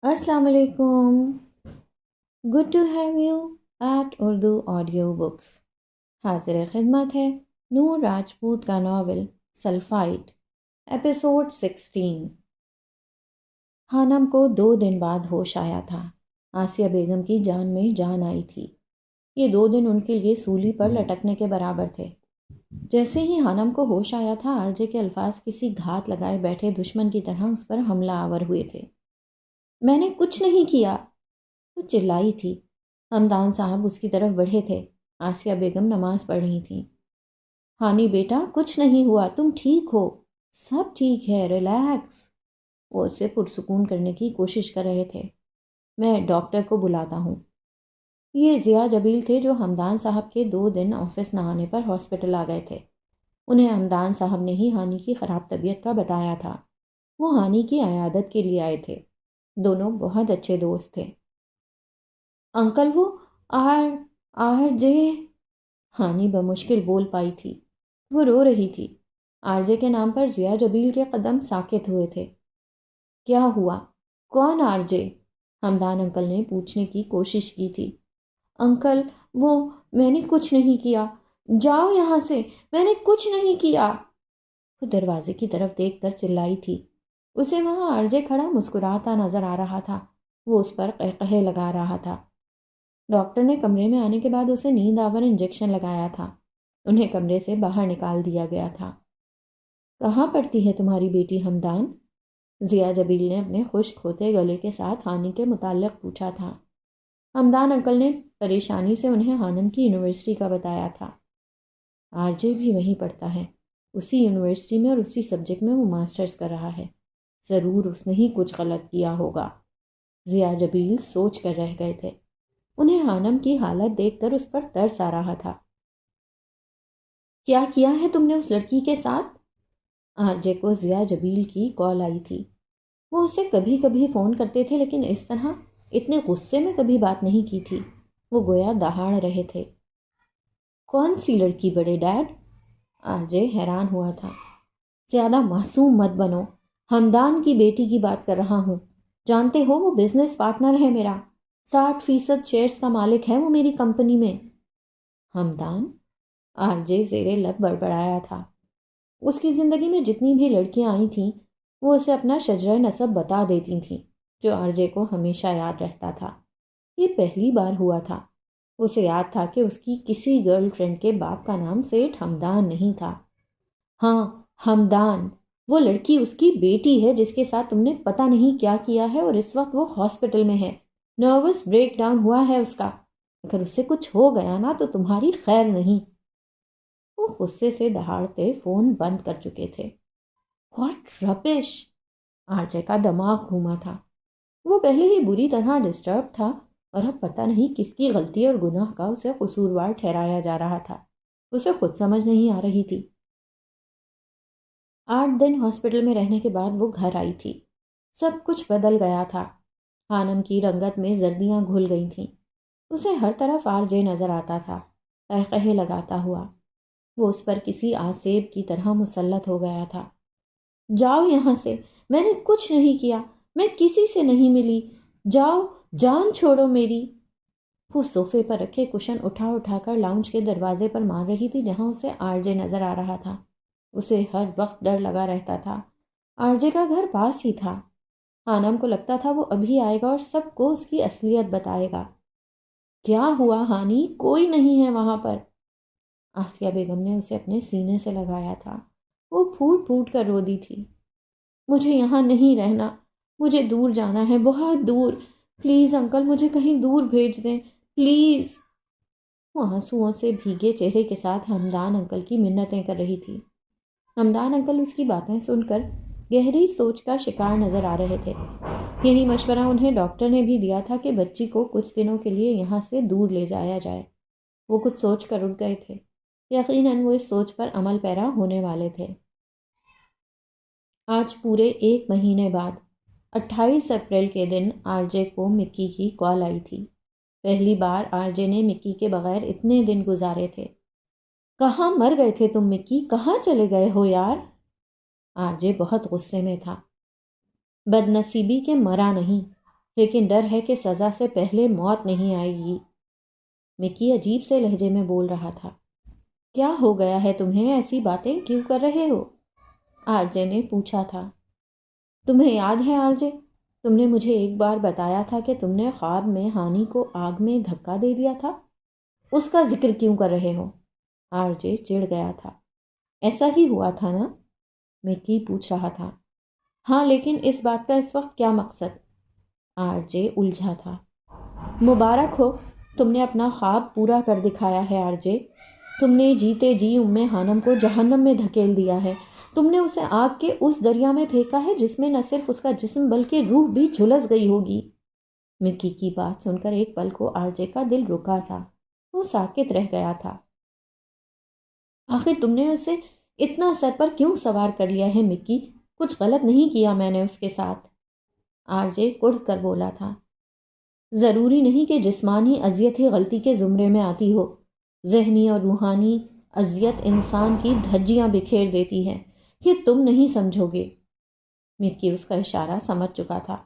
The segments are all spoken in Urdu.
السلام علیکم. Good to have you at Urdu audio books. حاضر خدمت ہے نور راجپوت کا ناول سلفائٹ، ایپیسوڈ 16. خانم کو 2 دن بعد ہوش آیا تھا. آسیہ بیگم کی جان میں جان آئی تھی. یہ 2 دن ان کے لیے سولی پر لٹکنے کے برابر تھے. جیسے ہی خانم کو ہوش آیا تھا، آرجے کے الفاظ کسی گھات لگائے بیٹھے دشمن کی طرح اس پر حملہ آور ہوئے تھے. میں نے کچھ نہیں کیا، وہ چلائی تھی. حمدان صاحب اس کی طرف بڑھے تھے. آسیہ بیگم نماز پڑھ رہی تھیں. ہانی بیٹا، کچھ نہیں ہوا، تم ٹھیک ہو، سب ٹھیک ہے، ریلیکس. وہ اسے پرسکون کرنے کی کوشش کر رہے تھے. میں ڈاکٹر کو بلاتا ہوں. یہ ضیاء جبیل تھے جو حمدان صاحب کے 2 دن آفس نہ آنے پر ہاسپٹل آ گئے تھے. انہیں حمدان صاحب نے ہی ہانی کی خراب طبیعت کا بتایا تھا. وہ ہانی کی عیادت کے لیے آئے تھے. دونوں بہت اچھے دوست تھے. انکل، وہ آر جے، ہانی بمشکل بول پائی تھی. وہ رو رہی تھی. آر جے کے نام پر ضیاء جبیل کے قدم ساکت ہوئے تھے. کیا ہوا؟ کون آر جے؟ حمدان انکل نے پوچھنے کی کوشش کی تھی. انکل، میں نے کچھ نہیں کیا، جاؤ یہاں سے، میں نے کچھ نہیں کیا. وہ دروازے کی طرف دیکھ کر چلائی تھی. اسے وہاں آر جے کھڑا مسکراتا نظر آ رہا تھا. وہ اس پر قہقہے لگا رہا تھا. ڈاکٹر نے کمرے میں آنے کے بعد اسے نیند آور انجیکشن لگایا تھا. انہیں کمرے سے باہر نکال دیا گیا تھا. کہاں پڑتی ہے تمہاری بیٹی حمدان؟ ضیاء جبیل نے اپنے خشک ہوتے گلے کے ساتھ ہانی کے متعلق پوچھا تھا. حمدان انکل نے پریشانی سے انہیں ہانم کی یونیورسٹی کا بتایا تھا. آر جے بھی وہیں پڑھتا ہے، اسی یونیورسٹی میں، اور اسی سبجیکٹ میں وہ ماسٹرز کر رہا ہے. ضرور اس نے ہی کچھ غلط کیا ہوگا. ضیاء جبیل سوچ کر رہ گئے تھے. انہیں ہانم کی حالت دیکھ کر اس پر ترس آ رہا تھا. کیا کیا ہے تم نے اس لڑکی کے ساتھ؟ آر جے کو ضیاء جبیل کی کال آئی تھی. وہ اسے کبھی کبھی فون کرتے تھے، لیکن اس طرح اتنے غصے میں کبھی بات نہیں کی تھی. وہ گویا دہاڑ رہے تھے. کون سی لڑکی بڑے ڈیڈ؟ آر جے حیران ہوا تھا. زیادہ معصوم مت بنو، حمدان کی بیٹی کی بات کر رہا ہوں. جانتے ہو وہ بزنس پارٹنر ہے میرا، 60% شیئرز کا مالک ہے وہ میری کمپنی میں. حمدان؟ آر جے زیر لب بڑبڑایا تھا. اس کی زندگی میں جتنی بھی لڑکیاں آئی تھیں وہ اسے اپنا شجرہ نسب بتا دیتی تھیں، جو آر جے کو ہمیشہ یاد رہتا تھا. یہ پہلی بار ہوا تھا. اسے یاد تھا کہ اس کی کسی گرل فرینڈ کے باپ کا نام سیٹھ حمدان نہیں تھا. ہاں، حمدان، وہ لڑکی اس کی بیٹی ہے جس کے ساتھ تم نے پتہ نہیں کیا کیا ہے، اور اس وقت وہ ہاسپٹل میں ہے. نروس بریک ڈاؤن ہوا ہے اس کا. اگر اسے کچھ ہو گیا نا تو تمہاری خیر نہیں. وہ غصے سے دہاڑتے فون بند کر چکے تھے. واٹ ربش! آرجے کا دماغ گھوما تھا. وہ پہلے ہی بری طرح ڈسٹرب تھا، اور اب پتہ نہیں کس کی غلطی اور گناہ کا اسے قصوروار ٹھہرایا جا رہا تھا. اسے خود سمجھ نہیں آ رہی تھی. 8 دن ہاسپٹل میں رہنے کے بعد وہ گھر آئی تھی. سب کچھ بدل گیا تھا. خانم کی رنگت میں زردیاں گھل گئی تھیں. اسے ہر طرف آر جے نظر آتا تھا، قہقہے لگاتا ہوا. وہ اس پر کسی آسیب کی طرح مسلط ہو گیا تھا. جاؤ یہاں سے، میں نے کچھ نہیں کیا، میں کسی سے نہیں ملی، جاؤ، جان چھوڑو میری. وہ صوفے پر رکھے کشن اٹھا اٹھا کر لاؤنج کے دروازے پر مار رہی تھی جہاں اسے آر جے نظر آ رہا تھا. اسے ہر وقت ڈر لگا رہتا تھا. آر جے کا گھر پاس ہی تھا. خانم کو لگتا تھا وہ ابھی آئے گا اور سب کو اس کی اصلیت بتائے گا. کیا ہوا ہانی؟ کوئی نہیں ہے وہاں پر. آسیہ بیگم نے اسے اپنے سینے سے لگایا تھا. وہ پھوٹ پھوٹ کر رو دی تھی. مجھے یہاں نہیں رہنا، مجھے دور جانا ہے، بہت دور. پلیز انکل، مجھے کہیں دور بھیج دیں، پلیز. وہ آنسوؤں سے بھیگے چہرے کے ساتھ حمدان انکل کی منتیں کر رہی تھی. حمدان انکل اس کی باتیں سن کر گہری سوچ کا شکار نظر آ رہے تھے. یہی مشورہ انہیں ڈاکٹر نے بھی دیا تھا کہ بچی کو کچھ دنوں کے لیے یہاں سے دور لے جایا جائے. وہ کچھ سوچ کر اٹھ گئے تھے. یقیناً وہ اس سوچ پر عمل پیرا ہونے والے تھے. آج پورے 1 مہینے بعد 28 اپریل کے دن آر جے کو مکی کی کال آئی تھی. پہلی بار آر جے نے مکی کے بغیر اتنے دن گزارے تھے. کہاں مر گئے تھے تم مکی؟ کہاں چلے گئے ہو یار؟ آر جے بہت غصے میں تھا. بد نصیبی کے مرا نہیں. لیکن ڈر ہے کہ سزا سے پہلے موت نہیں آئے گی۔ مکی عجیب سے لہجے میں بول رہا تھا۔ کیا ہو گیا ہے تمہیں؟ ایسی باتیں کیوں کر رہے ہو؟ آر جے نے پوچھا تھا۔ تمہیں یاد ہے آر جے، تم نے مجھے ایک بار بتایا تھا کہ تم نے خواب میں ہانی کو آگ میں دھکا دے دیا تھا؟ اس کا ذکر کیوں کر رہے ہو؟ آر جے چڑ گیا تھا۔ ایسا ہی ہوا تھا نا؟ مکی پوچھ رہا تھا۔ ہاں، لیکن اس بات کا اس وقت کیا مقصد؟ آر جے الجھا تھا۔ مبارک ہو، تم نے اپنا خواب پورا کر دکھایا ہے آر جے۔ تم نے جیتے جی خانم کو جہنم میں دھکیل دیا ہے۔ تم نے اسے آگ کے اس دریا میں پھینکا ہے جس میں نہ صرف اس کا جسم بلکہ روح بھی جھلس گئی ہوگی۔ مکی کی بات سن کر ایک پل کو آر جے کا دل رکا تھا۔ وہ ساکت رہ گیا تھا۔ آخر تم نے اسے اتنا سر پر کیوں سوار کر لیا ہے مکی؟ کچھ غلط نہیں کیا میں نے اس کے ساتھ۔ آر جے کڑھ کر بولا تھا۔ ضروری نہیں کہ جسمانی اذیت ہی غلطی کے زمرے میں آتی ہو۔ ذہنی اور روحانی اذیت انسان کی دھجیاں بکھیر دیتی ہے۔ یہ تم نہیں سمجھو گے۔ مکی اس کا اشارہ سمجھ چکا تھا۔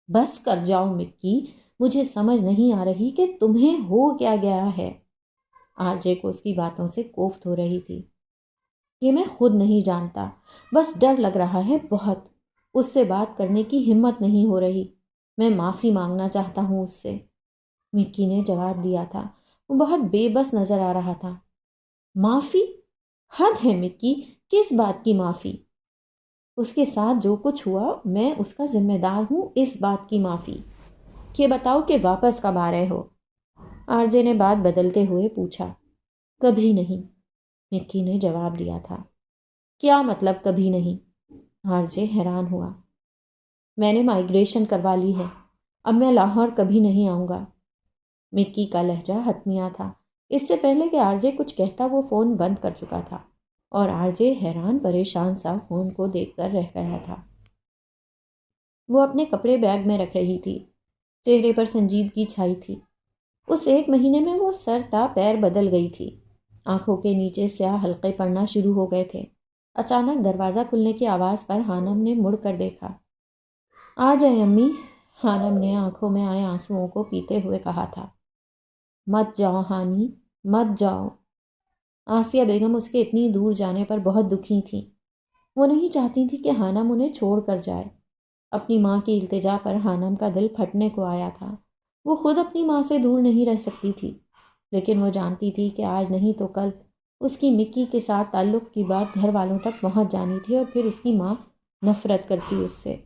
بس کر جاؤ مکی، مجھے سمجھ نہیں آ رہی کہ تمہیں ہو کیا گیا ہے۔ آر جے کو اس کی باتوں سے کوفت ہو رہی تھی۔ یہ میں خود نہیں جانتا، بس ڈر لگ رہا ہے بہت۔ اس سے بات کرنے کی ہمت نہیں ہو رہی۔ میں معافی مانگنا چاہتا ہوں اس سے، مکی نے جواب دیا تھا۔ وہ بہت بے بس نظر آ رہا تھا۔ معافی؟ حد ہے مکی، کس بات کی معافی؟ اس کے ساتھ جو کچھ ہوا میں اس کا ذمہ دار ہوں، اس بات کی معافی۔ یہ بتاؤ کہ واپس کب آ رہے ہو؟ آر جے نے بات بدلتے ہوئے پوچھا۔ کبھی نہیں، مکی نے جواب دیا تھا۔ کیا مطلب کبھی نہیں؟ آر جے حیران ہوا۔ میں نے مائیگریشن کروا لی ہے، اب میں لاہور کبھی نہیں آؤں گا۔ مکی کا لہجہ حتمیہ تھا۔ اس سے پہلے کہ آر جے کچھ کہتا وہ فون بند کر چکا تھا، اور آر جے حیران پریشان سا فون کو دیکھ کر رہ گیا تھا۔ وہ اپنے کپڑے بیگ میں رکھ رہی تھی، چہرے پر سنجیدگی چھائی تھی۔ اس ایک مہینے میں وہ سر تا پیر بدل گئی تھی۔ آنکھوں کے نیچے سیاہ حلقے پڑنا شروع ہو گئے تھے۔ اچانک دروازہ کھلنے کی آواز پر خانم نے مڑ کر دیکھا۔ آ جائیں امی، خانم نے آنکھوں میں آئے آنسوؤں کو پیتے ہوئے کہا تھا۔ مت جاؤ ہانی، مت جاؤ۔ آسیہ بیگم اس کے اتنی دور جانے پر بہت دکھی تھیں۔ وہ نہیں چاہتی تھی کہ خانم انہیں چھوڑ کر جائے۔ اپنی ماں کی التجا پر خانم کا دل پھٹنے کو آیا تھا۔ وہ خود اپنی ماں سے دور نہیں رہ سکتی تھی، لیکن وہ جانتی تھی کہ آج نہیں تو کل اس کی مکی کے ساتھ تعلق کی بات گھر والوں تک پہنچ جانی تھی، اور پھر اس کی ماں نفرت کرتی اس سے۔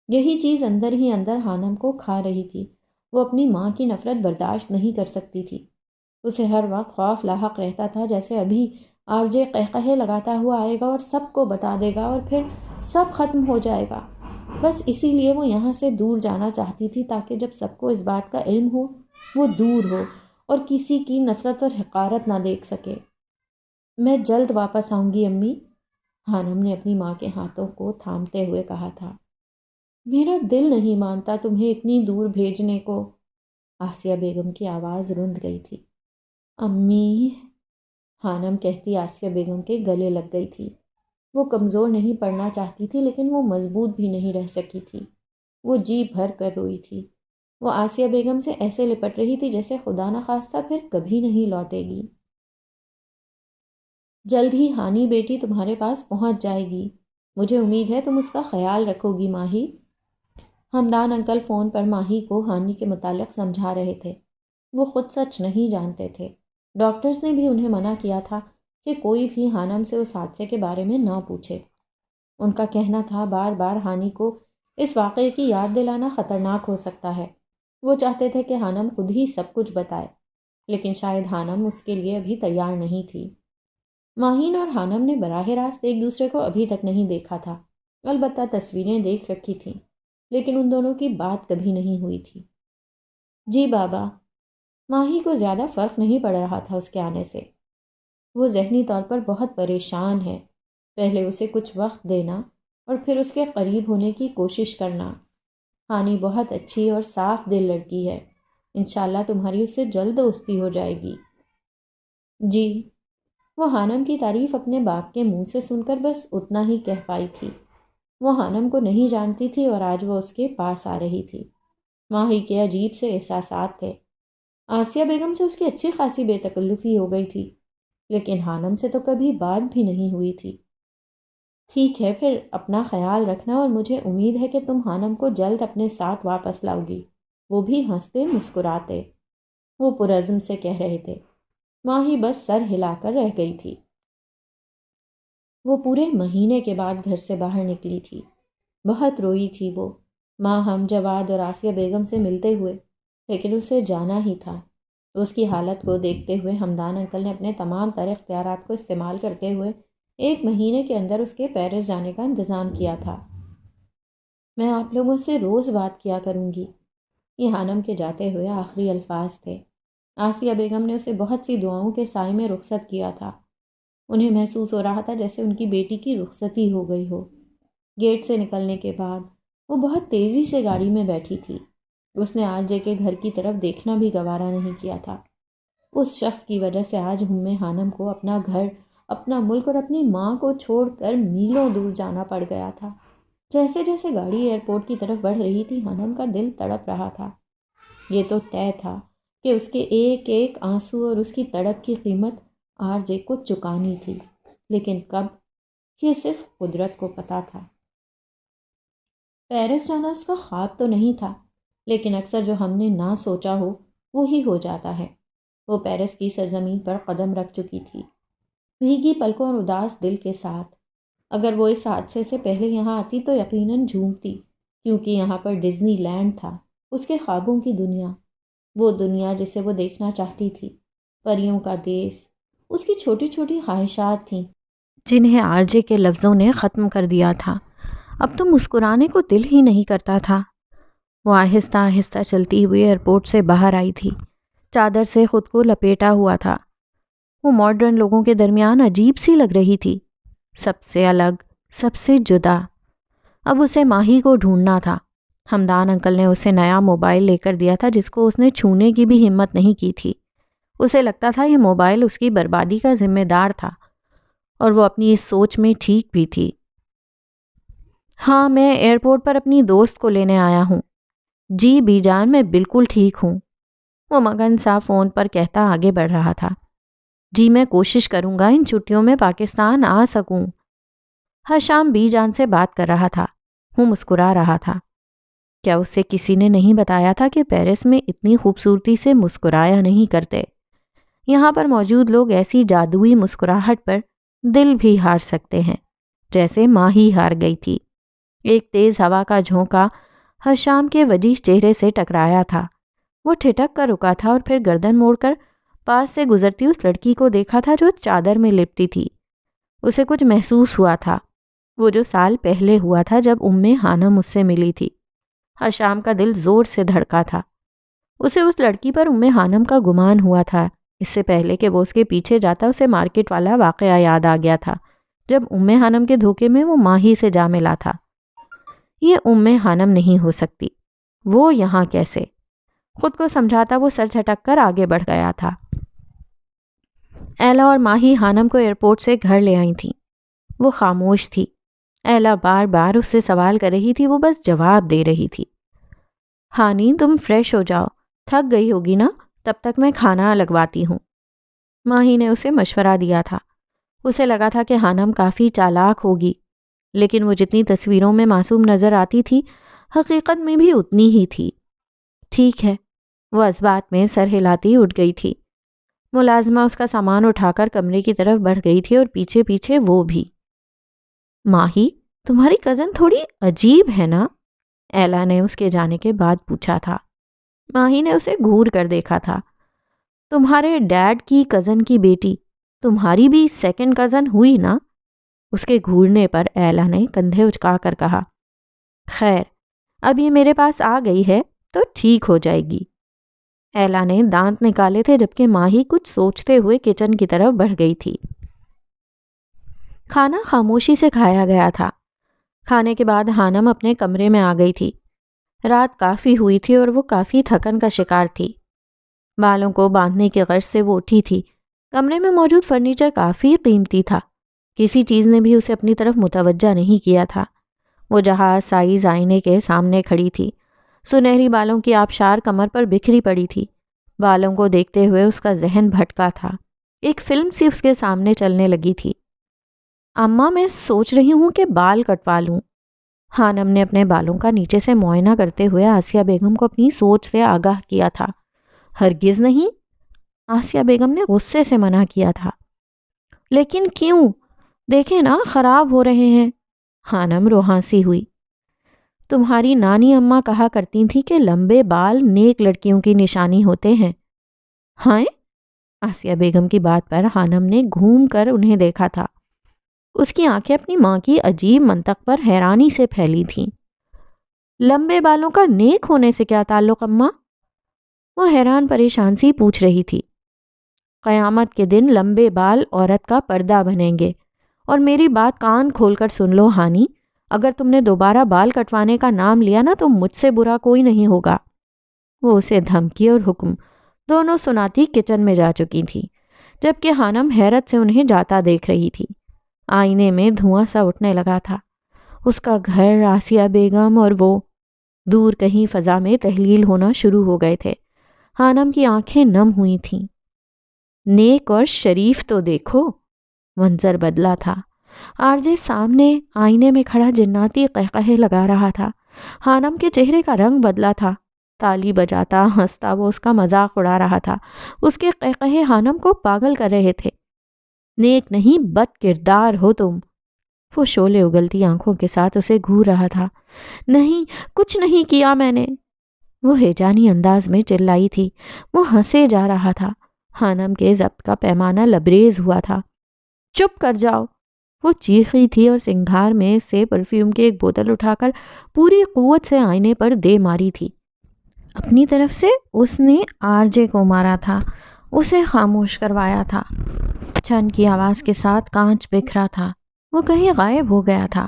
یہی چیز اندر ہی اندر خانم کو کھا رہی تھی۔ وہ اپنی ماں کی نفرت برداشت نہیں کر سکتی تھی۔ اسے ہر وقت خوف لاحق رہتا تھا جیسے ابھی آر جے قہقہے لگاتا ہوا آئے گا اور سب کو بتا دے گا اور پھر سب ختم ہو جائے گا۔ بس اسی لیے وہ یہاں سے دور جانا چاہتی تھی، تاکہ جب سب کو اس بات کا علم ہو وہ دور ہو اور کسی کی نفرت اور حقارت نہ دیکھ سکے۔ میں جلد واپس آؤں گی امی، خانم نے اپنی ماں کے ہاتھوں کو تھامتے ہوئے کہا تھا۔ میرا دل نہیں مانتا تمہیں اتنی دور بھیجنے کو۔ آسیہ بیگم کی آواز رند گئی تھی۔ امی، خانم کہتی آسیہ بیگم کے گلے لگ گئی تھی۔ وہ کمزور نہیں پڑنا چاہتی تھی، لیکن وہ مضبوط بھی نہیں رہ سکی تھی۔ وہ جی بھر کر روئی تھی۔ وہ آسیہ بیگم سے ایسے لپٹ رہی تھی جیسے خدا نخواستہ پھر کبھی نہیں لوٹے گی۔ جلد ہی ہانی بیٹی تمہارے پاس پہنچ جائے گی، مجھے امید ہے تم اس کا خیال رکھو گی ماہی۔ ہمدان انکل فون پر ماہی کو ہانی کے متعلق سمجھا رہے تھے۔ وہ خود سچ نہیں جانتے تھے۔ ڈاکٹرز نے بھی انہیں منع کیا تھا کہ کوئی بھی خانم سے اس حادثے کے بارے میں نہ پوچھے۔ ان کا کہنا تھا بار بار ہانی کو اس واقعے کی یاد دلانا خطرناک ہو سکتا ہے۔ وہ چاہتے تھے کہ خانم خود ہی سب کچھ بتائے، لیکن شاید خانم اس کے لیے ابھی تیار نہیں تھی۔ ماہین اور خانم نے براہ راست ایک دوسرے کو ابھی تک نہیں دیکھا تھا، البتہ تصویریں دیکھ رکھی تھیں، لیکن ان دونوں کی بات کبھی نہیں ہوئی تھی۔ جی بابا، ماہی کو زیادہ فرق نہیں پڑ رہا تھا اس کے آنے سے۔ وہ ذہنی طور پر بہت پریشان ہے۔ پہلے اسے کچھ وقت دینا اور پھر اس کے قریب ہونے کی کوشش کرنا۔ ہانی بہت اچھی اور صاف دل لڑکی ہے، انشاءاللہ تمہاری اس سے جلد دوستی ہو جائے گی۔ جی، وہ خانم کی تعریف اپنے باپ کے منہ سے سن کر بس اتنا ہی کہہ پائی تھی۔ وہ خانم کو نہیں جانتی تھی اور آج وہ اس کے پاس آ رہی تھی۔ ماہی کے عجیب سے احساسات تھے۔ آسیہ بیگم سے اس کی اچھی خاصی بے تکلفی ہو گئی تھی، لیکن حانم سے تو کبھی بات بھی نہیں ہوئی تھی۔ ٹھیک ہے، پھر اپنا خیال رکھنا، اور مجھے امید ہے کہ تم حانم کو جلد اپنے ساتھ واپس لاؤ گی۔ وہ بھی ہنستے مسکراتے وہ پرعزم سے کہہ رہے تھے۔ ماہی بس سر ہلا کر رہ گئی تھی۔ وہ پورے مہینے کے بعد گھر سے باہر نکلی تھی۔ بہت روئی تھی وہ۔ ماہم، جواد اور آسیہ بیگم سے ملتے ہوئے، لیکن اسے جانا ہی تھا۔ اس کی حالت کو دیکھتے ہوئے حمدان انکل نے اپنے تمام تر اختیارات کو استعمال کرتے ہوئے 1 مہینے کے اندر اس کے پیرس جانے کا انتظام کیا تھا۔ میں آپ لوگوں سے روز بات کیا کروں گی، یہ حانم کے جاتے ہوئے آخری الفاظ تھے۔ آسیہ بیگم نے اسے بہت سی دعاؤں کے سائے میں رخصت کیا تھا۔ انہیں محسوس ہو رہا تھا جیسے ان کی بیٹی کی رخصتی ہو گئی ہو۔ گیٹ سے نکلنے کے بعد وہ بہت تیزی سے گاڑی میں بیٹھی تھی۔ اس نے آر جے کے گھر کی طرف دیکھنا بھی گوارا نہیں کیا تھا۔ اس شخص کی وجہ سے آج حانم کو اپنا گھر، اپنا ملک اور اپنی ماں کو چھوڑ کر میلوں دور جانا پڑ گیا تھا۔ جیسے جیسے گاڑی ایئرپورٹ کی طرف بڑھ رہی تھی، حانم کا دل تڑپ رہا تھا۔ یہ تو طے تھا کہ اس کے ایک ایک آنسو اور اس کی تڑپ کی قیمت آر جے کو چکانی تھی، لیکن کب، یہ صرف قدرت کو پتہ تھا۔ پیرس جانا اس کا خواب تو نہیں تھا، لیکن اکثر جو ہم نے نہ سوچا ہو وہی ہو جاتا ہے۔ وہ پیرس کی سرزمین پر قدم رکھ چکی تھی، بھیگی پلکوں اور اداس دل کے ساتھ۔ اگر وہ اس حادثے سے پہلے یہاں آتی تو یقیناً جھومتی، کیونکہ یہاں پر ڈزنی لینڈ تھا، اس کے خوابوں کی دنیا، وہ دنیا جسے وہ دیکھنا چاہتی تھی، پریوں کا دیس۔ اس کی چھوٹی چھوٹی خواہشات تھیں جنہیں آر جے کے لفظوں نے ختم کر دیا تھا۔ اب تو مسکرانے کو دل ہی نہیں کرتا تھا۔ وہ آہستہ آہستہ چلتی ہوئی ایئرپورٹ سے باہر آئی تھی، چادر سے خود کو لپیٹا ہوا تھا۔ وہ ماڈرن لوگوں کے درمیان عجیب سی لگ رہی تھی، سب سے الگ، سب سے جدا۔ اب اسے ماہی کو ڈھونڈنا تھا۔ حمدان انکل نے اسے نیا موبائل لے کر دیا تھا جس کو اس نے چھونے کی بھی ہمت نہیں کی تھی۔ اسے لگتا تھا یہ موبائل اس کی بربادی کا ذمہ دار تھا، اور وہ اپنی اس سوچ میں ٹھیک بھی تھی۔ ہاں، میں ایئرپورٹ پر اپنی دوست کو لینے آیا ہوں۔ جی بی جان، میں بالکل ٹھیک ہوں، وہ مگن سا فون پر کہتا آگے بڑھ رہا تھا۔ جی میں کوشش کروں گا ان چھٹیوں میں پاکستان آ سکوں۔ حشام بی جان سے بات کر رہا تھا، وہ مسکرا رہا تھا۔ کیا اسے کسی نے نہیں بتایا تھا کہ پیرس میں اتنی خوبصورتی سے مسکرایا نہیں کرتے؟ یہاں پر موجود لوگ ایسی جادوئی مسکراہٹ پر دل بھی ہار سکتے ہیں جیسے ماہی ہار گئی تھی۔ ایک تیز ہوا کا جھونکا حشام کے وجیح چہرے سے ٹکرایا تھا۔ وہ ٹھٹک کر رکا تھا اور پھر گردن موڑ کر پاس سے گزرتی اس لڑکی کو دیکھا تھا جو چادر میں لپٹی تھی۔ اسے کچھ محسوس ہوا تھا، وہ جو سال پہلے ہوا تھا جب حانم اس سے ملی تھی۔ حشام کا دل زور سے دھڑکا تھا۔ اسے اس لڑکی پر حانم کا گمان ہوا تھا۔ اس سے پہلے کہ وہ اس کے پیچھے جاتا، اسے مارکیٹ والا واقعہ یاد آ گیا تھا جب حانم کے دھوکے میں وہ ماہی سے جا ملا تھا۔ یہ حانم نہیں ہو سکتی، وہ یہاں کیسے؟ خود کو سمجھاتا وہ سر جھٹک کر آگے بڑھ گیا تھا۔ ایلا اور ماہی حانم کو ایئرپورٹ سے گھر لے آئی تھیں۔ وہ خاموش تھی۔ ایلا بار بار اس سے سوال کر رہی تھی، وہ بس جواب دے رہی تھی۔ ہانی، تم فریش ہو جاؤ، تھک گئی ہوگی نا، تب تک میں کھانا لگواتی ہوں۔ ماہی نے اسے مشورہ دیا تھا۔ اسے لگا تھا کہ حانم کافی چالاک ہوگی، لیکن وہ جتنی تصویروں میں معصوم نظر آتی تھی، حقیقت میں بھی اتنی ہی تھی۔ ٹھیک ہے، وہ اس بات میں سر ہلاتی اٹھ گئی تھی۔ ملازمہ اس کا سامان اٹھا کر کمرے کی طرف بڑھ گئی تھی اور پیچھے پیچھے وہ بھی۔ ماہی، تمہاری کزن تھوڑی عجیب ہے نا؟ ایلا نے اس کے جانے کے بعد پوچھا تھا۔ ماہی نے اسے گھور کر دیکھا تھا۔ تمہارے ڈیڈ کی کزن کی بیٹی، تمہاری بھی سیکنڈ کزن ہوئی نا؟ اس کے گھورنے پر ایلا نے کندھے اچکا کر کہا۔ خیر، اب یہ میرے پاس آ گئی ہے تو ٹھیک ہو جائے گی۔ ایلا نے دانت نکالے تھے جبکہ ماہی کچھ سوچتے ہوئے کچن کی طرف بڑھ گئی تھی۔ کھانا خاموشی سے کھایا گیا تھا۔ کھانے کے بعد حانم اپنے کمرے میں آ گئی تھی۔ رات کافی ہوئی تھی اور وہ کافی تھکن کا شکار تھی۔ بالوں کو باندھنے کے غرض سے وہ اٹھی تھی۔ کمرے میں موجود فرنیچر کافی قیمتی تھا، کسی چیز نے بھی اسے اپنی طرف متوجہ نہیں کیا تھا۔ وہ جہاز سائز آئینے کے سامنے کھڑی تھی، سنہری بالوں کی آبشار کمر پر بکھری پڑی تھی۔ بالوں کو دیکھتے ہوئے اس کا ذہن بھٹکا تھا۔ ایک فلم سی اس کے سامنے چلنے لگی تھی۔ اماں، میں سوچ رہی ہوں کہ بال کٹوا لوں۔ خانم نے اپنے بالوں کا نیچے سے معائنہ کرتے ہوئے آسیہ بیگم کو اپنی سوچ سے آگاہ کیا تھا۔ ہرگز نہیں، آسیہ بیگم نے غصے سے منع کیا تھا۔ لیکن کیوں؟ دیکھیں نا، خراب ہو رہے ہیں۔ خانم روحانسی ہوئی۔ تمہاری نانی اماں کہا کرتی تھی کہ لمبے بال نیک لڑکیوں کی نشانی ہوتے ہیں۔ ہائیں؟ آسیہ بیگم کی بات پر خانم نے گھوم کر انہیں دیکھا تھا۔ اس کی آنکھیں اپنی ماں کی عجیب منطق پر حیرانی سے پھیلی تھیں۔ لمبے بالوں کا نیک ہونے سے کیا تعلق اماں؟ وہ حیران پریشان سی پوچھ رہی تھی۔ قیامت کے دن لمبے بال عورت کا پردہ بنیں گے۔ اور میری بات کان کھول کر سن لو ہانی، اگر تم نے دوبارہ بال کٹوانے کا نام لیا نا تو مجھ سے برا کوئی نہیں ہوگا۔ وہ اسے دھمکی اور حکم دونوں سناتی کچن میں جا چکی تھی، جبکہ خانم حیرت سے انہیں جاتا دیکھ رہی تھی۔ آئینے میں دھواں سا اٹھنے لگا تھا۔ اس کا گھر، آسیہ بیگم اور وہ دور کہیں فضا میں تحلیل ہونا شروع ہو گئے تھے۔ خانم کی آنکھیں نم ہوئی تھیں۔ نیک اور شریف تو دیکھو۔ منظر بدلا تھا۔ آرجے سامنے آئینے میں کھڑا جناتی قہقہے لگا رہا تھا۔ خانم کے چہرے کا رنگ بدلا تھا۔ تالی بجاتا ہنستا وہ اس کا مذاق اڑا رہا تھا۔ اس کے قہقہے خانم کو پاگل کر رہے تھے۔ نیک نہیں، بد کردار ہو تم۔ وہ شعلے اگلتی آنکھوں کے ساتھ اسے گھور رہا تھا۔ نہیں، کچھ نہیں کیا میں نے، وہ ہیجانی انداز میں چلائی تھی۔ وہ ہنسے جا رہا تھا۔ خانم کے ضبط کا پیمانہ لبریز ہوا تھا۔ چپ کر جاؤ، وہ چیخی تھی اور سنگھار میں سے پرفیوم کی ایک بوتل اٹھا کر پوری قوت سے آئینے پر دے ماری تھی۔ اپنی طرف سے اس نے آرجے کو مارا تھا، اسے خاموش کروایا تھا۔ چھن کی آواز کے ساتھ کانچ بکھرا تھا، وہ کہیں غائب ہو گیا تھا۔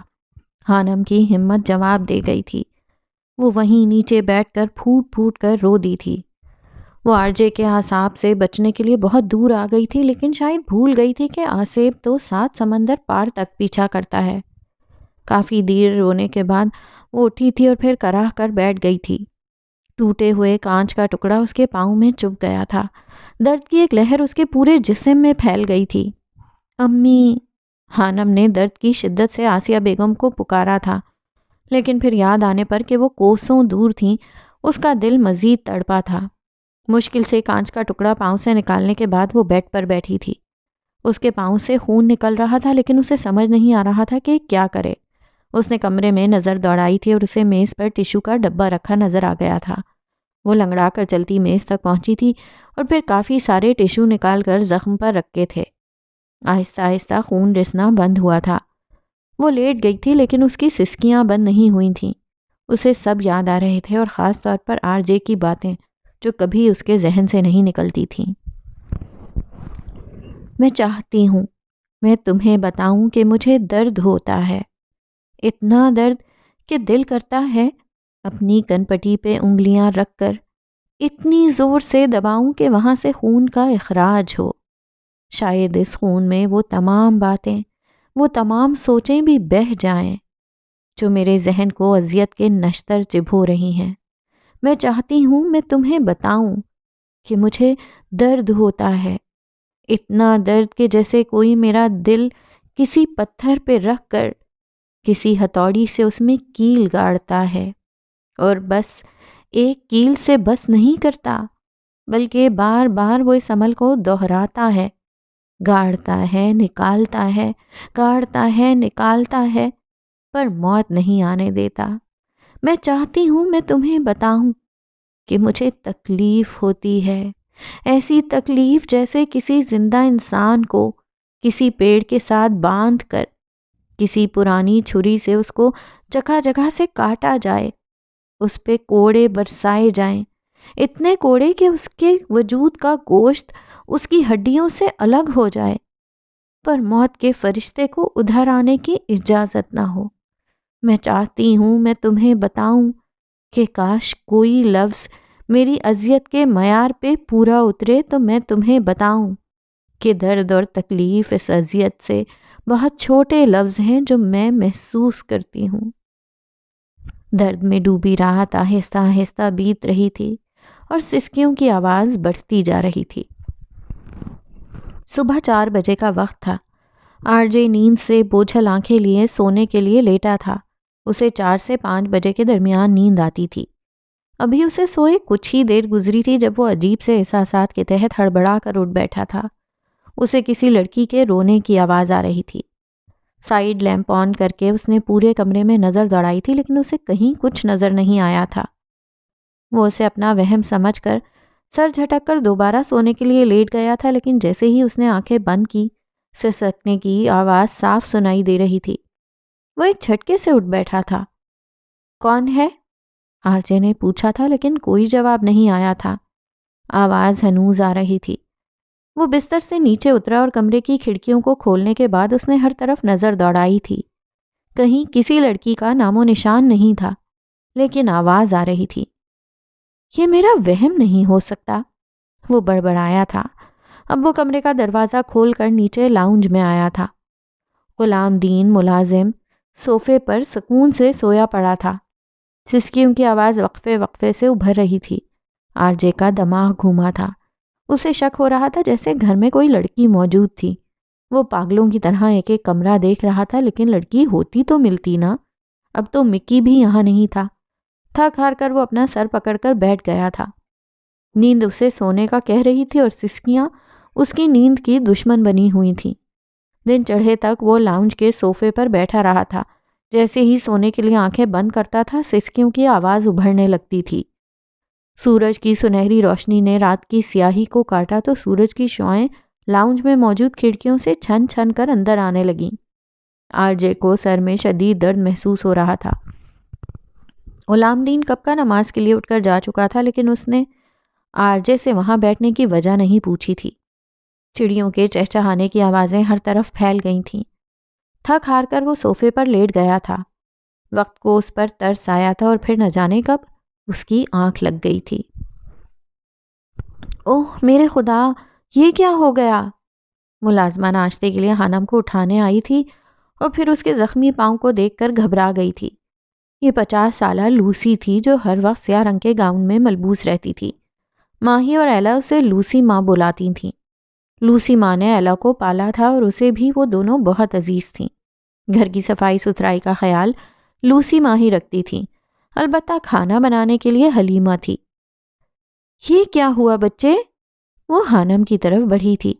خانم کی ہمت جواب دے گئی تھی۔ وہ وہیں نیچے بیٹھ کر پھوٹ پھوٹ کر رو دی تھی۔ وہ آرجے کے اعصاب سے بچنے کے لیے بہت دور آ گئی تھی، لیکن شاید بھول گئی تھی کہ آصف تو 7 سمندر پار تک پیچھا کرتا ہے۔ کافی دیر رونے کے بعد وہ اٹھی تھی اور پھر کراہ کر بیٹھ گئی تھی۔ ٹوٹے ہوئے کانچ کا ٹکڑا اس کے پاؤں میں چبھ گیا تھا۔ درد کی ایک لہر اس کے پورے جسم میں پھیل گئی تھی۔ امی! خانم نے درد کی شدت سے آسیہ بیگم کو پکارا تھا، لیکن پھر یاد آنے پر کہ وہ کوسوں دور تھیں، اس کا دل مزید تڑپا تھا۔ مشکل سے کانچ کا ٹکڑا پاؤں سے نکالنے کے بعد وہ بیڈ پر بیٹھی تھی۔ اس کے پاؤں سے خون نکل رہا تھا، لیکن اسے سمجھ نہیں آ رہا تھا کہ کیا کرے۔ اس نے کمرے میں نظر دوڑائی تھی اور اسے میز پر ٹیشو کا ڈبہ رکھا نظر آ گیا تھا۔ وہ لنگڑا کر چلتی میز تک پہنچی تھی اور پھر کافی سارے ٹیشو نکال کر زخم پر رکھے تھے۔ آہستہ آہستہ خون رسنا بند ہوا تھا۔ وہ لیٹ گئی تھی، لیکن اس کی سسکیاں بند نہیں ہوئی تھیں۔ اسے سب یاد آ رہے تھے، اور خاص طور پر آرجے کی باتیں جو کبھی اس کے ذہن سے نہیں نکلتی تھیں۔ میں چاہتی ہوں میں تمہیں بتاؤں کہ مجھے درد ہوتا ہے، اتنا درد کہ دل کرتا ہے اپنی کنپٹی پہ انگلیاں رکھ کر اتنی زور سے دباؤں کہ وہاں سے خون کا اخراج ہو۔ شاید اس خون میں وہ تمام باتیں، وہ تمام سوچیں بھی بہہ جائیں جو میرے ذہن کو اذیت کے نشتر چبھو رہی ہیں۔ میں چاہتی ہوں میں تمہیں بتاؤں کہ مجھے درد ہوتا ہے، اتنا درد کہ جیسے کوئی میرا دل کسی پتھر پہ رکھ کر کسی ہتھوڑی سے اس میں کیل گاڑتا ہے، اور بس ایک کیل سے بس نہیں کرتا، بلکہ بار بار وہ اس عمل کو دہراتا ہے، گاڑتا ہے، نکالتا ہے، گاڑتا ہے، نکالتا ہے، پر موت نہیں آنے دیتا۔ میں چاہتی ہوں میں تمہیں بتاؤں کہ مجھے تکلیف ہوتی ہے، ایسی تکلیف جیسے کسی زندہ انسان کو کسی پیڑ کے ساتھ باندھ کر کسی پرانی چھری سے اس کو جگہ جگہ سے کاٹا جائے، اس پہ کوڑے برسائے جائیں، اتنے کوڑے کہ اس کے وجود کا گوشت اس کی ہڈیوں سے الگ ہو جائے، پر موت کے فرشتے کو ادھر آنے کی اجازت نہ ہو۔ میں چاہتی ہوں میں تمہیں بتاؤں کہ کاش کوئی لفظ میری اذیت کے معیار پہ پورا اترے تو میں تمہیں بتاؤں کہ درد اور تکلیف اس اذیت سے بہت چھوٹے لفظ ہیں جو میں محسوس کرتی ہوں۔ درد میں ڈوبی رات آہستہ آہستہ بیت رہی تھی اور سسکیوں کی آواز بڑھتی جا رہی تھی۔ صبح 4 بجے کا وقت تھا۔ آر جے نیند سے بوجھل آنکھیں لیے سونے کے لیے لیٹا تھا۔ اسے 4 سے 5 بجے کے درمیان نیند آتی تھی۔ ابھی اسے سوئے کچھ ہی دیر گزری تھی جب وہ عجیب سے احساسات کے تحت ہڑبڑا کر اٹھ بیٹھا تھا۔ اسے کسی لڑکی کے رونے کی آواز آ رہی تھی۔ سائیڈ لیمپ آن کر کے اس نے پورے کمرے میں نظر دوڑائی تھی لیکن اسے کہیں کچھ نظر نہیں آیا تھا۔ وہ اسے اپنا وہم سمجھ کر سر جھٹک کر دوبارہ سونے کے لیے لیٹ گیا تھا، لیکن جیسے ہی اس نے آنکھیں بند کی سسکنے کی آواز صاف سنائی دے رہی تھی۔ وہ ایک جھٹکے سے اٹھ بیٹھا تھا۔ کون ہے؟ آر جے نے پوچھا تھا لیکن کوئی جواب نہیں آیا تھا۔ آواز ہنوز آ رہی تھی۔ وہ بستر سے نیچے اترا اور کمرے کی کھڑکیوں کو کھولنے کے بعد اس نے ہر طرف نظر دوڑائی تھی۔ کہیں کسی لڑکی کا نام و نشان نہیں تھا، لیکن آواز آ رہی تھی۔ یہ میرا وہم نہیں ہو سکتا، وہ بڑبڑایا تھا۔ اب وہ کمرے کا دروازہ کھول کر نیچے لاؤنج میں آیا تھا۔ غلام دین ملازم صوفے پر سکون سے سویا پڑا تھا۔ سسکیوں کی آواز وقفے وقفے سے ابھر رہی تھی۔ آر جے کا دماغ گھوما تھا۔ اسے شک ہو رہا تھا جیسے گھر میں کوئی لڑکی موجود تھی۔ وہ پاگلوں کی طرح ایک ایک کمرہ دیکھ رہا تھا، لیکن لڑکی ہوتی تو ملتی نا۔ اب تو مکی بھی یہاں نہیں تھا۔ تھک ہار کر وہ اپنا سر پکڑ کر بیٹھ گیا تھا۔ نیند اسے سونے کا کہہ رہی تھی اور سسکیاں اس کی نیند کی دشمن بنی ہوئی تھیں۔ دن چڑھے تک وہ لاؤنج کے صوفے پر بیٹھا رہا تھا۔ جیسے ہی سونے کے لیے آنکھیں بند کرتا تھا سسکیوں کی آواز ابھرنے لگتی تھی۔ سورج کی سنہری روشنی نے رات کی سیاہی کو کاٹا تو سورج کی شعاعیں لاؤنج میں موجود کھڑکیوں سے چھن چھن کر اندر آنے لگیں۔ آر جے کو سر میں شدید درد محسوس ہو رہا تھا۔ غلام دین کب کا نماز کے لیے اٹھ کر جا چکا تھا، لیکن اس نے آر جے سے وہاں بیٹھنے کی وجہ نہیں پوچھی تھی۔ چڑیوں کے چہچہانے کی آوازیں ہر طرف پھیل گئی تھیں۔ تھک ہار کر وہ صوفے پر لیٹ گیا تھا۔ وقت کو اس پر ترس آیا تھا اور پھر نہ جانے کب اس کی آنکھ لگ گئی تھی۔ اوہ میرے خدا، یہ کیا ہو گیا؟ ملازمہ ناشتے کے لیے خانم کو اٹھانے آئی تھی اور پھر اس کے زخمی پاؤں کو دیکھ کر گھبرا گئی تھی۔ یہ 50 سالہ لوسی تھی جو ہر وقت سیاہ رنگ کے گاؤن میں ملبوس رہتی تھی۔ ماہی اور ایلا اسے لوسی ماں بلاتی تھیں۔ لوسی ماں نے ایلا کو پالا تھا اور اسے بھی وہ دونوں بہت عزیز تھیں۔ گھر کی صفائی ستھرائی کا خیال لوسی ماں ہی رکھتی تھیں، البتہ کھانا بنانے کے لیے حلیمہ تھی۔ یہ کیا ہوا بچے؟ وہ خانم کی طرف بڑھی تھی۔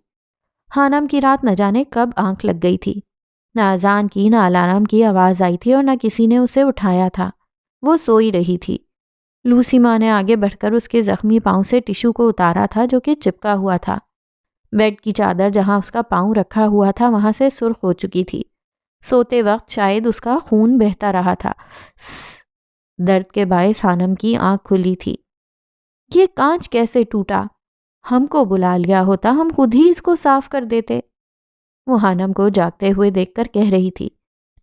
خانم کی رات نہ جانے کب آنکھ لگ گئی تھی۔ نہ اذان کی نہ الارم کی آواز آئی تھی اور نہ کسی نے اسے اٹھایا تھا۔ وہ سوئی رہی تھی۔ لوسی ماں نے آگے بڑھ کر اس کے زخمی پاؤں سے ٹشو کو اتارا تھا جو کہ چپکا ہوا تھا۔ بیڈ کی چادر جہاں اس کا پاؤں رکھا ہوا تھا وہاں سے سرخ ہو چکی تھی۔ سوتے وقت شاید اس کا خون بہتا رہا تھا۔ درد کے باعث خانم کی آنکھ کھلی تھی۔ یہ کانچ کیسے ٹوٹا؟ ہم کو بلا لیا ہوتا، ہم خود ہی اس کو صاف کر دیتے۔ وہ خانم کو جاگتے ہوئے دیکھ کر کہہ رہی تھی۔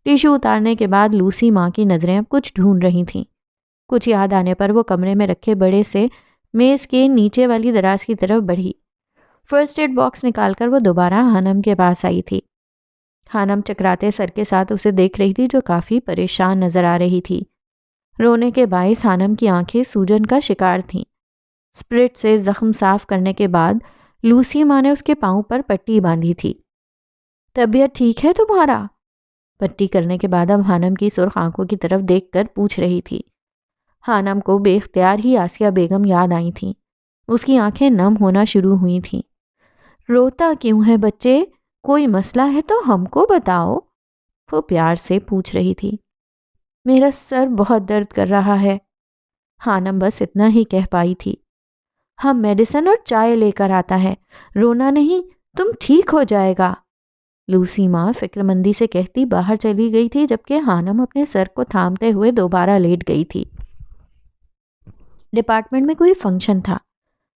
ٹیشو اتارنے کے بعد لوسی ماں کی نظریں اب کچھ ڈھونڈ رہی تھیں۔ کچھ یاد آنے پر وہ کمرے میں رکھے بڑے سے میز کے نیچے والی دراز کی طرف بڑھی۔ فرسٹ ایڈ باکس نکال کر وہ دوبارہ خانم کے پاس آئی تھی۔ خانم چکراتے سر کے ساتھ اسے دیکھ رہی تھی جو کافی پریشان نظر آ رہی تھی۔ رونے کے باعث خانم کی آنکھیں سوجن کا شکار تھیں۔ اسپرٹ سے زخم صاف کرنے کے بعد لوسی ماں نے اس کے پاؤں پر پٹی باندھی تھی۔ طبیعت ٹھیک ہے تمہارا؟ پٹی کرنے کے بعد اب خانم کی سرخ آنکھوں کی طرف دیکھ کر پوچھ رہی تھی۔ خانم کو بے اختیار ہی آسیہ بیگم یاد آئی تھیں۔ اس کی آنکھیں نم ہونا شروع ہوئی تھیں۔ روتا کیوں ہے بچے؟ کوئی مسئلہ ہے تو ہم کو بتاؤ، وہ پیار سے پوچھ رہی تھی۔ میرا سر بہت درد کر رہا ہے، خانم بس اتنا ہی کہہ پائی تھی۔ ہم میڈیسن اور چائے لے کر آتا ہے، رونا نہیں، تم ٹھیک ہو جائے گا، لوسی ماں فکر مندی سے کہتی باہر چلی گئی تھی جبکہ خانم اپنے سر کو تھامتے ہوئے دوبارہ لیٹ گئی تھی۔ ڈپارٹمنٹ میں کوئی فنکشن تھا،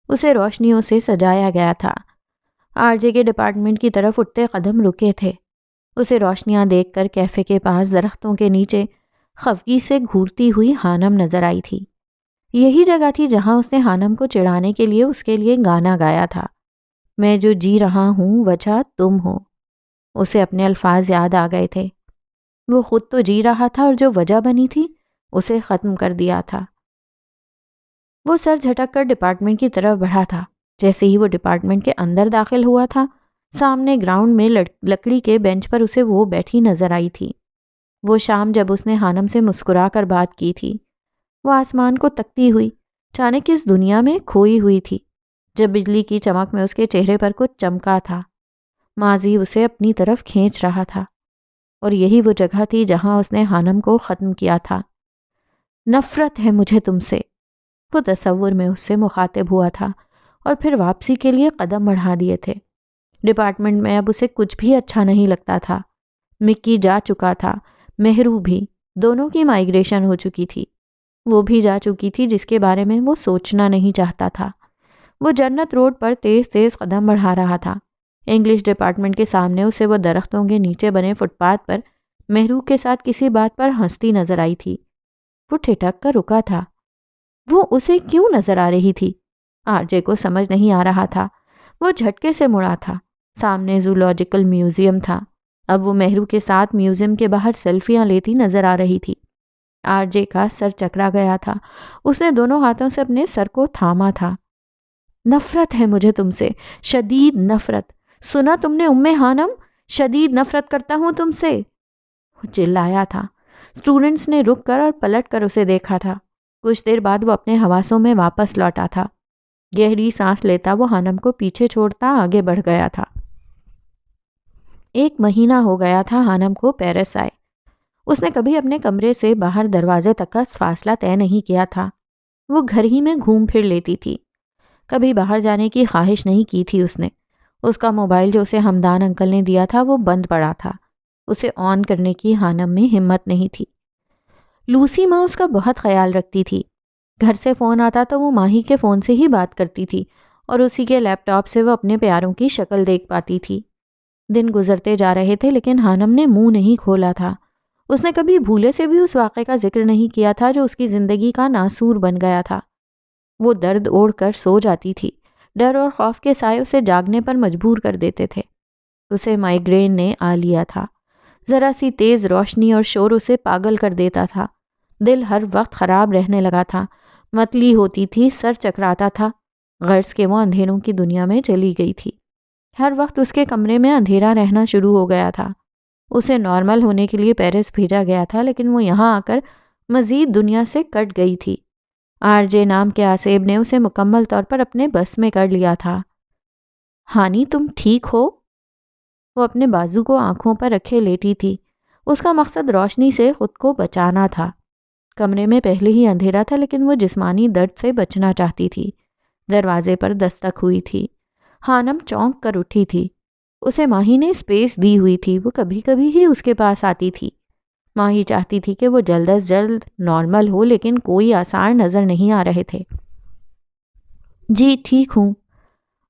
اسے روشنیوں سے سجایا گیا تھا۔ آر جے کے ڈپارٹمنٹ کی طرف اٹھتے قدم رکے تھے۔ اسے روشنیاں دیکھ کر کیفے کے پاس درختوں کے نیچے خفگی سے گھورتی ہوئی خانم نظر آئی تھی۔ یہی جگہ تھی جہاں اس نے خانم کو چڑھانے کے لیے اس کے لیے گانا گایا تھا، میں جو جی رہا ہوں وجہ تم ہو۔ اسے اپنے الفاظ یاد آ گئے تھے۔ وہ خود تو جی رہا تھا اور جو وجہ بنی تھی اسے ختم کر دیا تھا۔ وہ سر جھٹک کر ڈپارٹمنٹ کی طرف بڑھا تھا۔ جیسے ہی وہ ڈپارٹمنٹ کے اندر داخل ہوا تھا، سامنے گراؤنڈ میں لکڑی کے بینچ پر اسے وہ بیٹھی نظر آئی تھی۔ وہ شام جب اس نے حانم سے مسکرا کر بات کی تھی، وہ آسمان کو تکتی ہوئی اچانک اس دنیا میں کھوئی ہوئی تھی۔ جب بجلی کی چمک میں اس کے چہرے پر کچھ چمکا تھا، ماضی اسے اپنی طرف کھینچ رہا تھا، اور یہی وہ جگہ تھی جہاں اس نے حانم کو ختم کیا تھا۔ نفرت ہے مجھے تم سے، وہ تصور میں اس سے مخاطب ہوا تھا، اور پھر واپسی کے لیے قدم بڑھا دیے تھے۔ ڈپارٹمنٹ میں اب اسے کچھ بھی اچھا نہیں لگتا تھا۔ مکی جا چکا تھا، مہرو بھی، دونوں کی مائیگریشن ہو چکی تھی۔ وہ بھی جا چکی تھی جس کے بارے میں وہ سوچنا نہیں چاہتا تھا۔ وہ جنت روڈ پر تیز تیز قدم بڑھا رہا تھا۔ انگلش ڈپارٹمنٹ کے سامنے اسے وہ درختوں کے نیچے بنے فٹ پاتھ پر مہرو کے ساتھ کسی بات پر ہنستی نظر آئی تھی۔ وہ ٹھٹک کر رکا تھا۔ وہ اسے کیوں نظر آ رہی تھی؟ آر جے کو سمجھ نہیں آ رہا تھا۔ وہ جھٹکے سے مڑا تھا۔ سامنے زولوجیکل میوزیم تھا۔ اب وہ مہرو کے ساتھ میوزیم کے باہر سیلفیاں لیتی نظر آ رہی تھی۔ آر جے کا سر چکرا گیا تھا۔ اس نے دونوں ہاتھوں سے اپنے سر کو تھاما تھا۔ نفرت ہے مجھے تم سے، شدید نفرت۔ سنا تم نے حانم؟ شدید نفرت کرتا ہوں تم سے، وہ چلایا تھا۔ اسٹوڈنٹس نے رک کر اور پلٹ کر اسے دیکھا تھا۔ کچھ دیر بعد وہ اپنے حواسوں میں واپس لوٹا تھا۔ گہری سانس لیتا وہ حانم کو پیچھے چھوڑتا آگے بڑھ گیا تھا۔ 1 مہینہ ہو گیا تھا حانم کو پیرس آئے۔ اس نے کبھی اپنے کمرے سے باہر دروازے تک کا فاصلہ طے نہیں کیا تھا۔ وہ گھر ہی میں گھوم پھر لیتی تھی۔ کبھی باہر جانے کی خواہش نہیں کی تھی اس نے۔ اس کا موبائل جو اسے ہمدان انکل نے دیا تھا وہ بند پڑا تھا۔ اسے آن کرنے کی حانم میں ہمت نہیں تھی۔ لوسی ماں اس کا بہت خیال رکھتی تھی۔ گھر سے فون آتا تو وہ ماہی کے فون سے ہی بات کرتی تھی، اور اسی کے لیپ ٹاپ سے وہ اپنے پیاروں کی شکل دیکھ پاتی تھی۔ دن گزرتے جا رہے تھے لیکن حانم نے منہ نہیں کھولا تھا۔ اس نے کبھی بھولے سے بھی اس واقعے کا ذکر نہیں کیا تھا جو اس کی زندگی کا ناسور بن گیا تھا۔ وہ درد اوڑھ کر سو جاتی تھی۔ ڈر اور خوف کے سائے اسے جاگنے پر مجبور کر دیتے تھے۔ اسے مائیگرین نے آ لیا تھا۔ ذرا سی تیز روشنی اور شور اسے پاگل کر دیتا تھا۔ دل ہر وقت خراب رہنے لگا تھا۔ متلی ہوتی تھی، سر چکراتا تھا۔ غرض کہ وہ اندھیروں کی دنیا میں چلی گئی تھی۔ ہر وقت اس کے کمرے میں اندھیرا رہنا شروع ہو گیا تھا۔ اسے نارمل ہونے کے لیے پیرس بھیجا گیا تھا، لیکن وہ یہاں آ کر مزید دنیا سے کٹ گئی تھی۔ آر جے نام کے آسیب نے اسے مکمل طور پر اپنے بس میں کر لیا تھا۔ ہانی تم ٹھیک ہو؟ وہ اپنے بازو کو آنکھوں پر رکھے لیٹی تھی۔ اس کا مقصد روشنی سے خود کو بچانا تھا۔ کمرے میں پہلے ہی اندھیرا تھا لیکن وہ جسمانی درد سے بچنا چاہتی تھی۔ دروازے پر دستک ہوئی تھی۔ حانم چونک کر اٹھی تھی۔ اسے ماہی نے اسپیس دی ہوئی تھی۔ وہ کبھی کبھی ہی اس کے پاس آتی تھی۔ ماہی چاہتی تھی کہ وہ جلد از جلد نارمل ہو، لیکن کوئی آثار نظر نہیں آ رہے تھے۔ جی ٹھیک ہوں،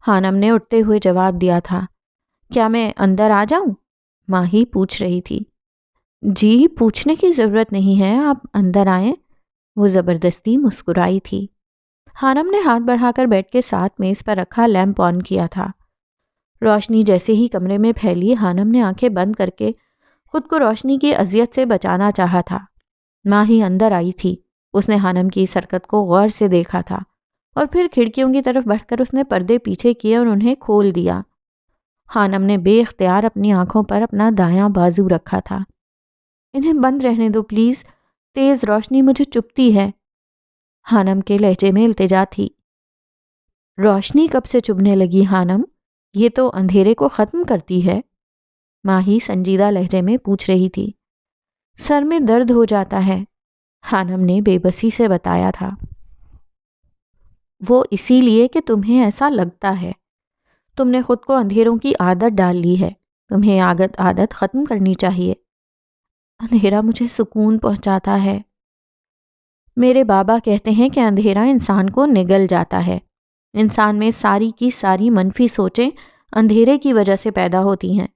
حانم نے اٹھتے ہوئے جواب دیا تھا۔ کیا میں اندر آ جاؤں؟ ماہی پوچھ رہی تھی۔ جی پوچھنے کی ضرورت نہیں ہے، آپ اندر آئیں، وہ زبردستی مسکرائی تھی۔ حانم نے ہاتھ بڑھا کر بیڈ کے ساتھ میز پر رکھا لیمپ آن کیا تھا۔ روشنی جیسے ہی کمرے میں پھیلی، حانم نے آنکھیں بند کر کے خود کو روشنی کی اذیت سے بچانا چاہا تھا۔ ماہی اندر آئی تھی۔ اس نے حانم کی اس حرکت کو غور سے دیکھا تھا، اور پھر کھڑکیوں کی طرف بڑھ کر اس نے پردے پیچھے کیے اور انہیں کھول دیا۔ حانم نے بے اختیار اپنی آنکھوں پر اپنا دایاں بازو رکھا تھا۔ انہیں بند رہنے دو پلیز، تیز روشنی مجھے چبھتی ہے، حانم کے لہجے میں التجا تھی۔ روشنی کب سے چبھنے لگی حانم؟ یہ تو اندھیرے کو ختم کرتی ہے، ماہی سنجیدہ لہجے میں پوچھ رہی تھی۔ سر میں درد ہو جاتا ہے، حانم نے بے بسی سے بتایا تھا۔ وہ اسی لیے کہ تمہیں ایسا لگتا ہے۔ تم نے خود کو اندھیروں کی عادت ڈال لی ہے۔ تمہیں عادت ختم کرنی چاہیے۔ اندھیرا مجھے سکون پہنچاتا ہے۔ میرے بابا کہتے ہیں کہ اندھیرا انسان کو نگل جاتا ہے۔ انسان میں ساری کی ساری منفی سوچیں اندھیرے کی وجہ سے پیدا ہوتی ہیں۔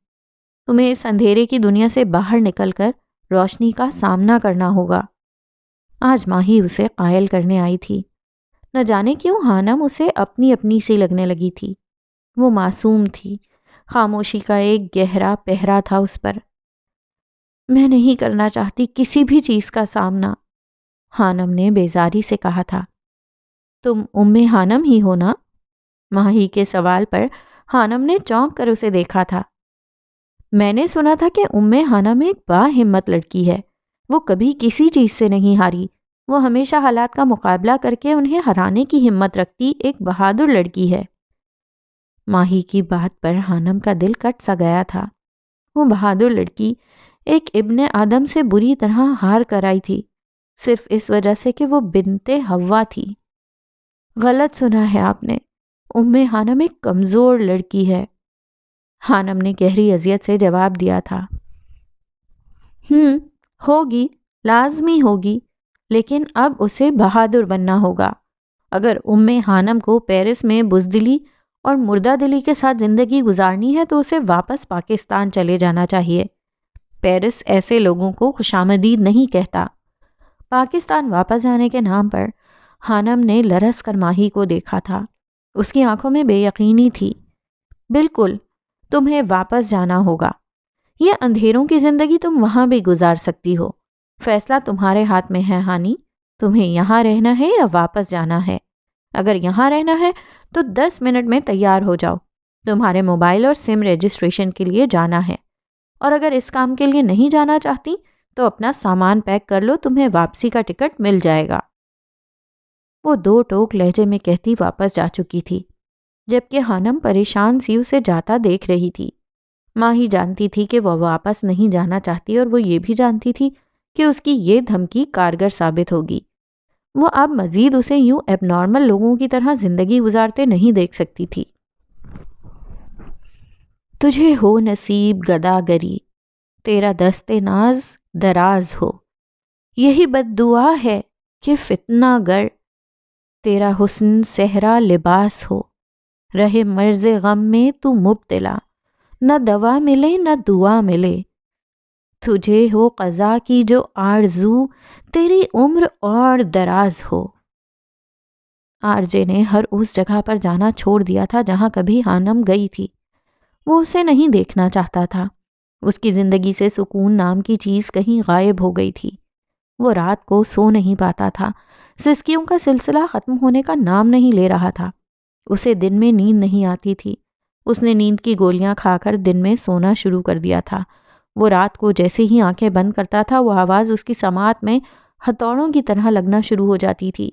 تمہیں اس اندھیرے کی دنیا سے باہر نکل کر روشنی کا سامنا کرنا ہوگا۔ آج ماہی اسے قائل کرنے آئی تھی۔ نہ جانے کیوں حانم اسے اپنی سی لگنے لگی تھی۔ وہ معصوم تھی۔ خاموشی کا ایک گہرا پہرا تھا اس پر۔ میں نہیں کرنا چاہتی کسی بھی چیز کا سامنا، حانم نے بیزاری سے کہا تھا۔ تم حانم ہی ہو نا؟ ماہی کے سوال پر حانم نے چونک کر اسے دیکھا تھا۔ میں نے سنا تھا کہ حانم ایک با ہمت لڑکی ہے، وہ کبھی کسی چیز سے نہیں ہاری، وہ ہمیشہ حالات کا مقابلہ کر کے انہیں ہرانے کی ہمت رکھتی ایک بہادر لڑکی ہے۔ ماہی کی بات پر حانم کا دل کٹ سا گیا تھا۔ وہ بہادر لڑکی ایک ابن آدم سے بری طرح ہار کر آئی تھی، صرف اس وجہ سے کہ وہ بنت حوا تھی۔ غلط سنا ہے آپ نے، حانم ایک کمزور لڑکی ہے، حانم نے گہری اذیت سے جواب دیا تھا۔ ہوگی، لازمی ہوگی، لیکن اب اسے بہادر بننا ہوگا۔ اگر حانم کو پیرس میں بزدلی اور مردہ دلی کے ساتھ زندگی گزارنی ہے تو اسے واپس پاکستان چلے جانا چاہیے۔ پیرس ایسے لوگوں کو خوشامدید نہیں کہتا۔ پاکستان واپس جانے کے نام پر حانم نے لرز کر ماہی کو دیکھا تھا۔ اس کی آنکھوں میں بے یقینی تھی۔ بالکل، تمہیں واپس جانا ہوگا۔ یہ اندھیروں کی زندگی تم وہاں بھی گزار سکتی ہو۔ فیصلہ تمہارے ہاتھ میں ہے ہانی، تمہیں یہاں رہنا ہے یا واپس جانا ہے۔ اگر یہاں رہنا ہے تو 10 منٹ میں تیار ہو جاؤ، تمہارے موبائل اور سم رجسٹریشن کے لیے جانا ہے، اور اگر اس کام کے لیے نہیں جانا چاہتی تو اپنا سامان پیک کر لو، تمہیں واپسی کا ٹکٹ مل جائے گا۔ وہ 2 ٹوک لہجے میں کہتی واپس جا چکی تھی، جبکہ حانم پریشان سی اسے جاتا دیکھ رہی تھی۔ ماہی جانتی تھی کہ وہ واپس نہیں جانا چاہتی، اور وہ یہ بھی جانتی تھی کہ اس کی یہ دھمکی کارگر ثابت ہوگی۔ وہ اب مزید اسے یوں ایب نارمل لوگوں کی طرح زندگی گزارتے نہیں دیکھ سکتی تھی۔ تجھے ہو نصیب گداگری، تیرا دست ناز دراز ہو، یہی بد دعا ہے کہ فتنہ گر، تیرا حسن صحرا لباس ہو، رہے مرض غم میں تو مبتلا، نہ دوا ملے نہ دعا ملے، تجھے ہو قضا کی جو آرزو، تیری عمر اور دراز ہو۔ آرجے نے ہر اس جگہ پر جانا چھوڑ دیا تھا جہاں کبھی حانم گئی تھی۔ وہ اسے نہیں دیکھنا چاہتا تھا۔ اس کی زندگی سے سکون نام کی چیز کہیں غائب ہو گئی تھی۔ وہ رات کو سو نہیں پاتا تھا، سسکیوں کا سلسلہ ختم ہونے کا نام نہیں لے رہا تھا۔ اسے دن میں نیند نہیں آتی تھی۔ اس نے نیند کی گولیاں کھا کر دن میں سونا شروع کر دیا تھا۔ وہ رات کو جیسے ہی آنکھیں بند کرتا تھا وہ آواز اس کی سماعت میں ہتھوڑوں کی طرح لگنا شروع ہو جاتی تھی۔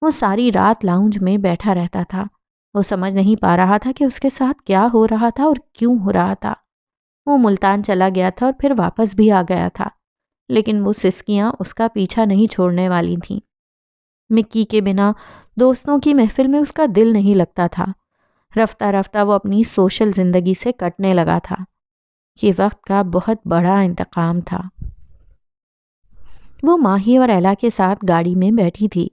وہ ساری رات لاؤنج میں بیٹھا رہتا تھا۔ وہ سمجھ نہیں پا رہا تھا کہ اس کے ساتھ کیا ہو رہا تھا اور کیوں ہو رہا تھا۔ وہ ملتان چلا گیا تھا اور پھر واپس بھی آ گیا تھا، لیکن وہ سسکیاں اس کا پیچھا نہیں چھوڑنے والی تھیں۔ مکی کے بنا دوستوں کی محفل میں اس کا دل نہیں لگتا تھا۔ رفتہ رفتہ وہ اپنی سوشل زندگی سے کٹنے لگا تھا۔ یہ وقت کا بہت بڑا انتقام تھا۔ وہ ماہی اور ایلا کے ساتھ گاڑی میں بیٹھی تھی۔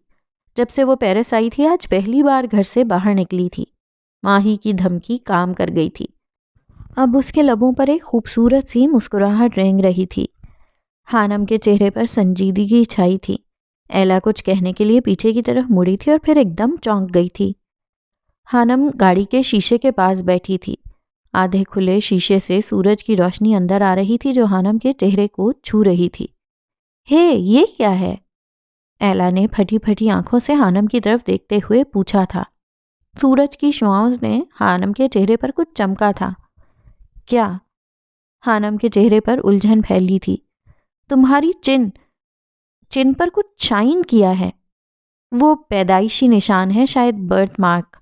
جب سے وہ پیرس آئی تھی آج پہلی بار گھر سے باہر نکلی تھی۔ ماہی کی دھمکی کام کر گئی تھی۔ اب اس کے لبوں پر ایک خوبصورت سی مسکراہٹ رینگ رہی تھی۔ حانم کے چہرے پر سنجیدگی چھائی تھی۔ ایلا کچھ کہنے کے لیے پیچھے کی طرف مڑی تھی اور پھر ایک دم چونک گئی تھی۔ حانم گاڑی کے شیشے کے پاس بیٹھی تھی۔ آدھے کھلے شیشے سے سورج کی روشنی اندر آ رہی تھی جو حانم کے چہرے کو چھو رہی تھی۔ یہ کیا ہے؟ ایلا نے پھٹی پھٹی آنکھوں سے حانم کی طرف دیکھتے ہوئے پوچھا تھا۔ سورج کی شعاؤں نے حانم کے چہرے پر کچھ چمکا تھا۔ کیا؟ حانم کے چہرے پر الجھن پھیلی تھی۔ تمہاری چن پر کچھ شائن کیا ہے۔ وہ پیدائشی نشان ہے، شاید برتھ مارک۔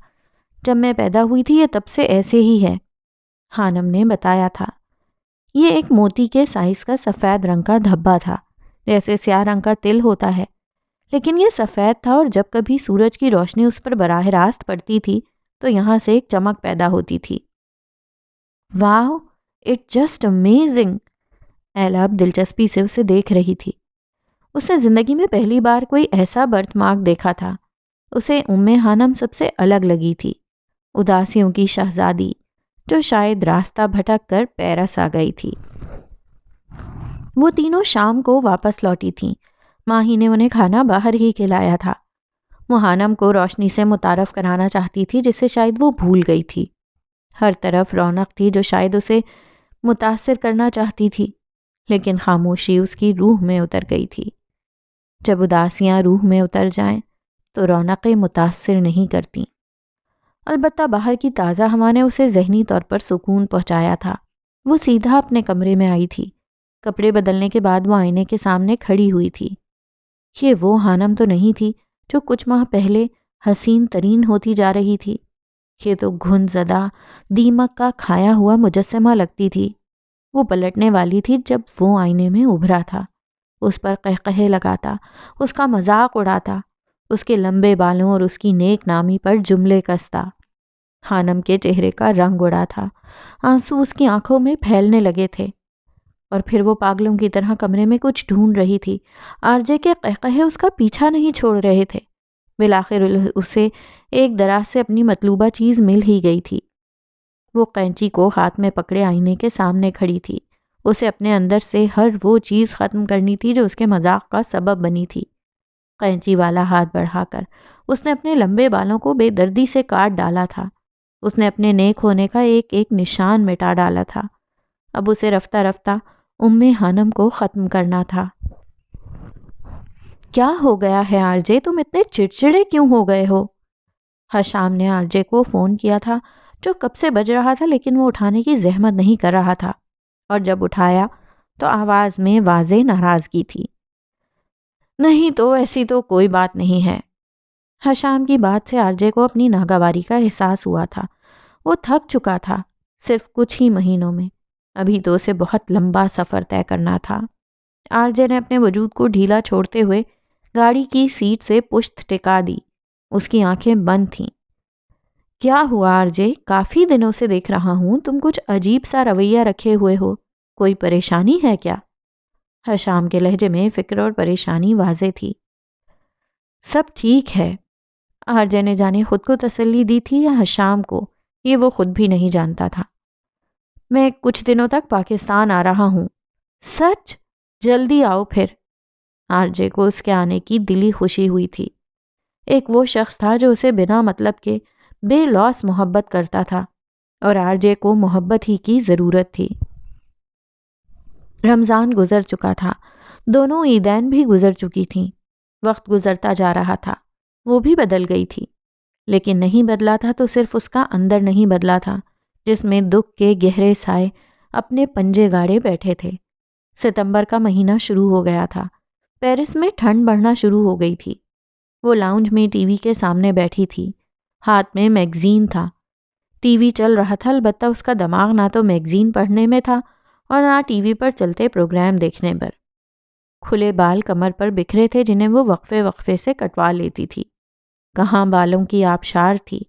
جب میں پیدا ہوئی تھی یہ تب سے ایسے ہی ہے، حانم نے بتایا تھا۔ یہ ایک موتی کے سائز کا سفید رنگ کا دھبا تھا، جیسے سیاہ رنگ کا تل ہوتا ہے، لیکن یہ سفید تھا اور جب کبھی سورج کی روشنی اس پر براہ راست پڑتی تھی تو یہاں سے ایک چمک پیدا ہوتی تھی۔ واو، اٹس جسٹ امیزنگ۔ ایلا اب دلچسپی سے اسے دیکھ رہی تھی۔ اس نے زندگی میں پہلی بار کوئی ایسا برتھ مارک دیکھا تھا۔ اسے حانم سب سے الگ لگی تھی، اداسیوں کی شہزادی جو شاید راستہ بھٹک کر پیرس آ گئی تھی۔ وہ تینوں شام کو واپس لوٹی تھیں۔ ماہی نے انہیں کھانا باہر ہی کھلایا تھا۔ وہ حانم کو روشنی سے متعارف کرانا چاہتی تھی جسے شاید وہ بھول گئی تھی۔ ہر طرف رونق تھی جو شاید اسے متاثر کرنا چاہتی تھی، لیکن خاموشی اس کی روح میں اتر گئی تھی۔ جب اداسیاں روح میں اتر جائیں تو رونقیں متاثر نہیں کرتیں۔ البتہ باہر کی تازہ ہوا نے اسے ذہنی طور پر سکون پہنچایا تھا۔ وہ سیدھا اپنے کمرے میں آئی تھی۔ کپڑے بدلنے کے بعد وہ آئینے کے سامنے کھڑی ہوئی تھی۔ یہ وہ حانم تو نہیں تھی جو کچھ ماہ پہلے حسین ترین ہوتی جا رہی تھی۔ یہ تو گھن زدہ دیمک کا کھایا ہوا مجسمہ لگتی تھی۔ وہ پلٹنے والی تھی جب وہ آئینے میں ابھرا تھا، اس پر قہقہے لگاتا، اس کا مذاق اڑاتا، اس کے لمبے بالوں اور اس کی نیک نامی پر جملے کستا۔ حانم کے چہرے کا رنگ اڑا تھا، آنسو اس کی آنکھوں میں پھیلنے لگے تھے، اور پھر وہ پاگلوں کی طرح کمرے میں کچھ ڈھونڈ رہی تھی۔ آرجے کے قہقہے اس کا پیچھا نہیں چھوڑ رہے تھے۔ بالآخر اسے ایک دراز سے اپنی مطلوبہ چیز مل ہی گئی تھی۔ وہ قینچی کو ہاتھ میں پکڑے آئینے کے سامنے کھڑی تھی۔ اسے اپنے اندر سے ہر وہ چیز ختم کرنی تھی جو اس کے مذاق کا سبب بنی تھی۔ قینچی والا ہاتھ بڑھا کر اس نے اپنے لمبے بالوں کو بے دردی سے کاٹ ڈالا تھا۔ اس نے اپنے نیک ہونے کا ایک ایک نشان مٹا ڈالا تھا۔ اب اسے رفتہ رفتہ حانم کو ختم کرنا تھا۔ کیا ہو گیا ہے آرجے؟ تم اتنے چڑچڑے کیوں ہو گئے ہو؟ حشام نے آرجے کو فون کیا تھا جو کب سے بج رہا تھا، لیکن وہ اٹھانے کی زحمت نہیں کر رہا تھا، اور جب اٹھایا تو آواز میں واضح ناراضگی تھی۔ نہیں تو ایسی تو کوئی بات نہیں ہے۔ حشام کی بات سے آرجے کو اپنی ناگواری کا احساس ہوا تھا۔ وہ تھک چکا تھا صرف کچھ ہی مہینوں میں، ابھی تو اسے بہت لمبا سفر طے کرنا تھا۔ آرجے نے اپنے وجود کو ڈھیلا چھوڑتے ہوئے گاڑی کی سیٹ سے پشت ٹکا دی۔ اس کی آنکھیں بند تھیں۔ کیا ہوا آرجے؟ کافی دنوں سے دیکھ رہا ہوں تم کچھ عجیب سا رویہ رکھے ہوئے ہو، کوئی پریشانی ہے کیا؟ حشام کے لہجے میں فکر اور پریشانی واضح تھی۔ سب ٹھیک ہے۔ آرجے نے جانے خود کو تسلی دی تھی یا حشام کو، یہ وہ خود بھی نہیں جانتا تھا۔ میں کچھ دنوں تک پاکستان آ رہا ہوں۔ سچ؟ جلدی آؤ پھر۔ آرجے کو اس کے آنے کی دلی خوشی ہوئی تھی۔ ایک وہ شخص تھا جو اسے بنا مطلب کے بے لوث محبت کرتا تھا، اور آرجے کو محبت ہی کی ضرورت تھی۔ رمضان گزر چکا تھا، دونوں عیدین بھی گزر چکی تھیں۔ وقت گزرتا جا رہا تھا، وہ بھی بدل گئی تھی، لیکن نہیں بدلا تھا تو صرف اس کا اندر نہیں بدلا تھا جس میں دکھ کے گہرے سائے اپنے پنجے گاڑے بیٹھے تھے۔ ستمبر کا مہینہ شروع ہو گیا تھا۔ پیرس میں ٹھنڈ بڑھنا شروع ہو گئی تھی۔ وہ لاؤنج میں ٹی وی کے سامنے بیٹھی تھی، ہاتھ میں میگزین تھا۔ ٹی وی چل رہا تھا، البتہ اس کا دماغ نہ تو میگزین پڑھنے میں تھا اور نہ ٹی وی پر چلتے پروگرام دیکھنے پر۔ کھلے بال کمر پر بکھرے تھے جنہیں وہ وقفے وقفے سے کٹوا لیتی تھی۔ کہاں بالوں کی آبشار تھی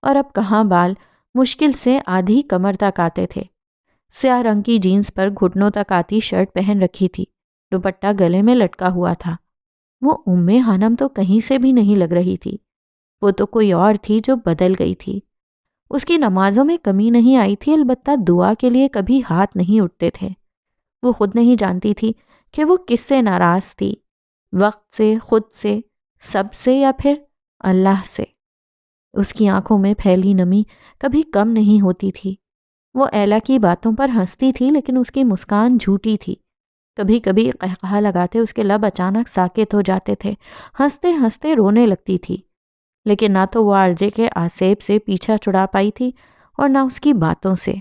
اور اب کہاں بال مشکل سے آدھی کمر تک آتے تھے۔ سیاہ رنگ کی جینس پر گھٹنوں تک آتی شرٹ پہن رکھی تھی، دوپٹہ گلے میں لٹکا ہوا تھا۔ وہ حانم تو کہیں سے بھی نہیں لگ رہی تھی، وہ تو کوئی اور تھی جو بدل گئی تھی۔ اس کی نمازوں میں کمی نہیں آئی تھی، البتہ دعا کے لیے کبھی ہاتھ نہیں اٹھتے تھے۔ وہ خود نہیں جانتی تھی کہ وہ کس سے ناراض تھی، وقت سے، خود سے، سب سے، یا پھر اللہ سے۔ اس کی آنکھوں میں پھیلی نمی کبھی کم نہیں ہوتی تھی۔ وہ ایلا کی باتوں پر ہنستی تھی، لیکن اس کی مسکان جھوٹی تھی۔ کبھی کبھی قہقہا لگاتے اس کے لب اچانک ساکت ہو جاتے تھے، ہنستے ہنستے رونے لگتی تھی، لیکن نہ تو وہ آرجے کے آسیب سے پیچھا چھڑا پائی تھی اور نہ اس کی باتوں سے۔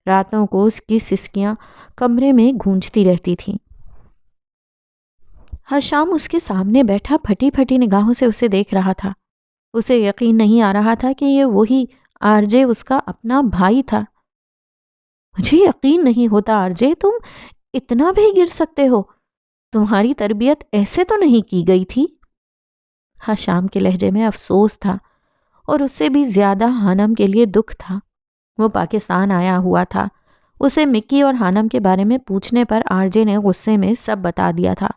راتوں کو اس کی سسکیاں کمرے میں گونجتی رہتی تھیں۔ حشام اس کے سامنے بیٹھا پھٹی پھٹی نگاہوں سے اسے دیکھ رہا تھا۔ اسے یقین نہیں آ رہا تھا کہ یہ وہی آرجے اس کا اپنا بھائی تھا۔ مجھے یقین نہیں ہوتا آرجے، تم اتنا بھی گر سکتے ہو؟ تمہاری تربیت ایسے تو نہیں کی گئی تھی۔ حشام کے لہجے میں افسوس تھا، اور اس سے بھی زیادہ حانم کے لیے دکھ تھا۔ وہ پاکستان آیا ہوا تھا۔ اسے مکی اور حانم کے بارے میں پوچھنے پر آرجے نے غصے میں سب بتا دیا تھا۔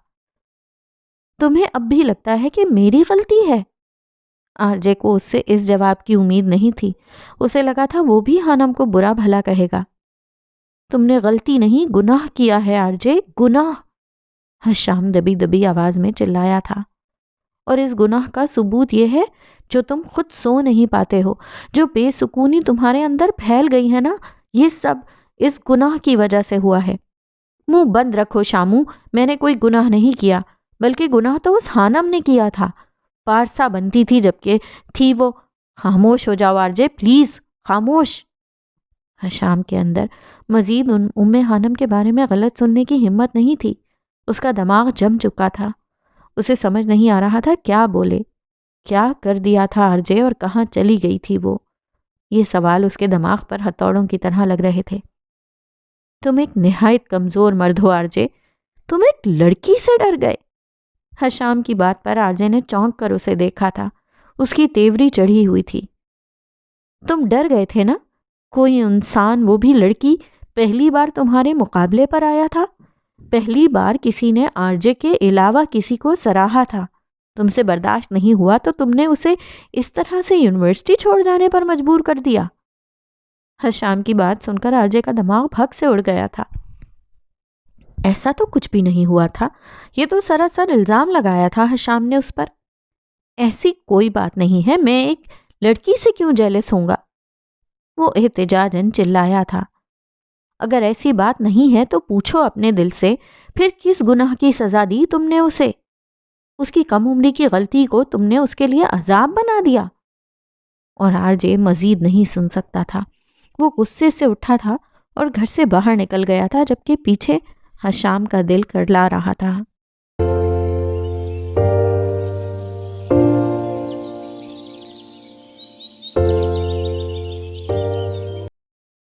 تمہیں اب بھی لگتا ہے کہ میری غلطی ہے؟ آرجے کو اس سے اس جواب کی امید نہیں تھی۔ اسے لگا تھا وہ بھی حانم کو برا بھلا کہے گا۔ تم نے غلطی نہیں، گناہ کیا ہے آرجے، گناہ، حشام دبی دبی آواز میں چلایا تھا۔ اور اس گناہ کا ثبوت یہ ہے جو تم خود سو نہیں پاتے ہو، جو بے سکونی تمہارے اندر پھیل گئی ہے نا، یہ سب اس گناہ کی وجہ سے ہوا ہے۔ منہ بند رکھو شامو، میں نے کوئی گناہ نہیں کیا، بلکہ گناہ تو اس خانم نے کیا تھا، پارسا بنتی تھی جبکہ تھی وہ. خاموش ہو جاؤ آرجے، پلیز خاموش. حشام کے اندر مزید ام خانم کے بارے میں غلط سننے کی ہمت نہیں تھی. اس کا دماغ جم چکا تھا. اسے سمجھ نہیں آ رہا تھا کیا بولے. کیا کر دیا تھا آرجے اور کہاں چلی گئی تھی وہ؟ یہ سوال اس کے دماغ پر ہتھوڑوں کی طرح لگ رہے تھے. تم ایک نہایت کمزور مرد ہو آرجے، تم ایک لڑکی سے ڈر گئے. حشام کی بات پر آرجے نے چونک کر اسے دیکھا تھا. اس کی تیوری چڑھی ہوئی تھی. تم ڈر گئے تھے نا؟ کوئی انسان، وہ بھی لڑکی، پہلی بار تمہارے مقابلے پر آیا تھا. پہلی بار کسی نے آرجے کے علاوہ کسی کو سراہا تھا. تم سے برداشت نہیں ہوا تو تم نے اسے اس طرح سے یونیورسٹی چھوڑ جانے پر مجبور کر دیا. حشام کی بات سن کر آرجے کا دماغ بھگ سے اڑ گیا تھا. ایسا تو کچھ بھی نہیں ہوا تھا. یہ تو سراسر الزام لگایا تھا حشام نے اس پر. ایسی کوئی بات نہیں ہے، میں ایک لڑکی سے کیوں جیلس ہوں گا؟ وہ احتجاجاً چلایا تھا. اگر ایسی بات نہیں ہے تو پوچھو اپنے دل سے، پھر کس گناہ کی سزا دی تم نے اسے؟ اس کی کم عمری کی غلطی کو تم نے اس کے لیے عذاب بنا دیا. اور آرجے مزید نہیں سن سکتا تھا. وہ غصے سے اٹھا تھا اور گھر سے باہر نکل گیا تھا، جبکہ پیچھے حشام کا دل کرلا رہا تھا.